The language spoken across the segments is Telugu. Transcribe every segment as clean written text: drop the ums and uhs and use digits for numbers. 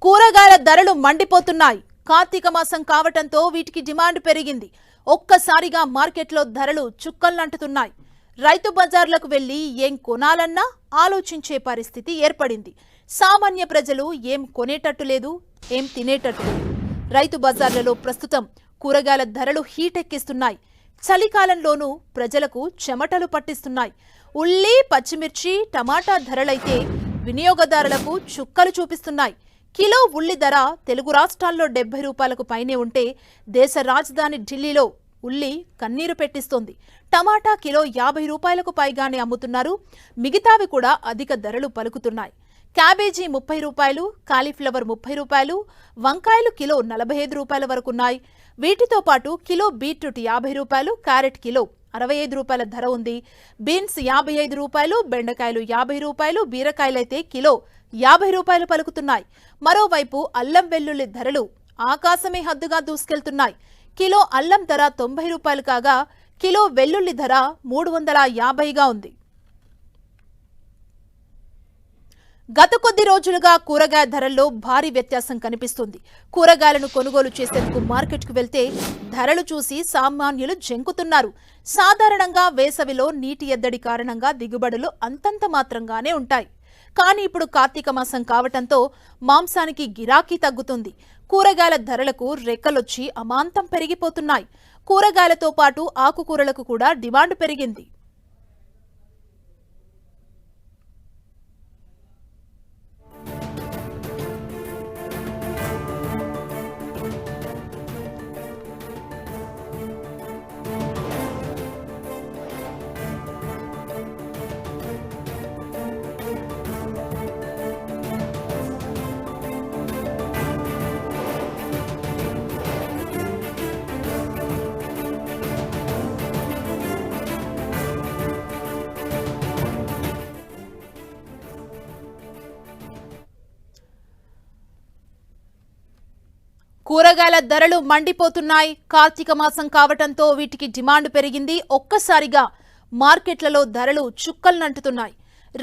కూరగాయల ధరలు మండిపోతున్నాయి. కార్తీక మాసం కావటంతో వీటికి డిమాండ్ పెరిగింది. ఒక్కసారిగా మార్కెట్లో ధరలు చుక్కల్లంటుతున్నాయి. రైతు బజార్లకు వెళ్లి ఏం కొనాలన్నా ఆలోచించే పరిస్థితి ఏర్పడింది. సామాన్య ప్రజలు ఏం కొనేటట్టు లేదు, ఏం తినేటట్టు లేదు. రైతు బజార్లలో ప్రస్తుతం కూరగాయల ధరలు హీటెక్కిస్తున్నాయి. చలికాలంలోనూ ప్రజలకు చెమటలు పట్టిస్తున్నాయి. ఉల్లి, పచ్చిమిర్చి, టమాటా ధరలైతే వినియోగదారులకు చుక్కలు చూపిస్తున్నాయి. కిలో ఉల్లి ధర తెలుగు రాష్ట్రాల్లో 70 రూపాయలకు పైనే ఉంటే దేశ రాజధాని ఢిల్లీలో ఉల్లి కన్నీరు పెట్టిస్తోంది. టమాటా కిలో 50 రూపాయలకు పైగానే అమ్ముతున్నారు. మిగతావి కూడా అధిక ధరలు పలుకుతున్నాయి. క్యాబేజీ 30 రూపాయలు, కాలీఫ్లవర్ 30 రూపాయలు, వంకాయలు కిలో 45 రూపాయల వరకున్నాయి. వీటితో పాటు కిలో బీట్రూట్ 50 రూపాయలు, క్యారెట్ కిలో 65 రూపాయల ధర ఉంది. బీన్స్ 55 రూపాయలు, బెండకాయలు 50 రూపాయలు, బీరకాయలైతే కిలో 50 రూపాయలు పలుకుతున్నాయి. మరోవైపు అల్లం వెల్లుల్లి ధరలు ఆకాశమే హద్దుగా దూసుకెళ్తున్నాయి. కిలో అల్లం ధర 90 రూపాయలు కాగా కిలో వెల్లుల్లి ధర 350గా ఉంది. గత కొద్ది రోజులుగా కూరగాయ ధరల్లో భారీ వ్యత్యాసం కనిపిస్తుంది. కూరగాయలను కొనుగోలు చేసేందుకు మార్కెట్కు వెళ్తే ధరలు చూసి సామాన్యులు జంకుతున్నారు. సాధారణంగా వేసవిలో నీటి ఎద్దడి కారణంగా దిగుబడులు అంతంత మాత్రంగానే ఉంటాయి. కానీ ఇప్పుడు కార్తీక మాసం కావటంతో మాంసానికి గిరాకీ తగ్గుతుంది. కూరగాయల ధరలకు రెక్కలొచ్చి అమాంతం పెరిగిపోతున్నాయి. కూరగాయలతో పాటు ఆకుకూరలకు కూడా డిమాండ్ పెరిగింది. కూరగాయల ధరలు మండిపోతున్నాయి. కార్తీక మాసం కావటంతో వీటికి డిమాండ్ పెరిగింది. ఒక్కసారిగా మార్కెట్లలో ధరలు చుక్కల్నంటుతున్నాయి.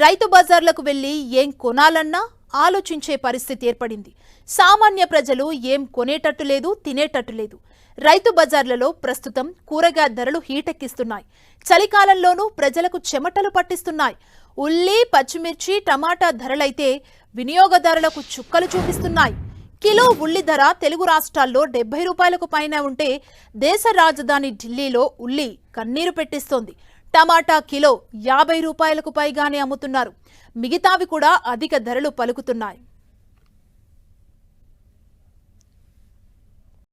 రైతు బజార్లకు వెళ్లి ఏం కొనాలన్నా ఆలోచించే పరిస్థితి ఏర్పడింది. సామాన్య ప్రజలు ఏం కొనేటట్టు లేదు, తినేటట్టు లేదు. రైతు బజార్లలో ప్రస్తుతం కూరగాయ ధరలు హీటెక్కిస్తున్నాయి. చలికాలంలోనూ ప్రజలకు చెమటలు పట్టిస్తున్నాయి. ఉల్లి, పచ్చిమిర్చి, టమాటా ధరలైతే వినియోగదారులకు చుక్కలు చూపిస్తున్నాయి. కిలో ఉల్లి ధర తెలుగు రాష్ట్రాల్లో 70 రూపాయలకు పైన ఉంటే దేశ రాజధాని ఢిల్లీలో ఉల్లి కన్నీరు పెట్టిస్తోంది. టమాటా కిలో 50 రూపాయలకు పైగానే అమ్ముతున్నారు. మిగతావి కూడా అధిక ధరలు పలుకుతున్నాయి.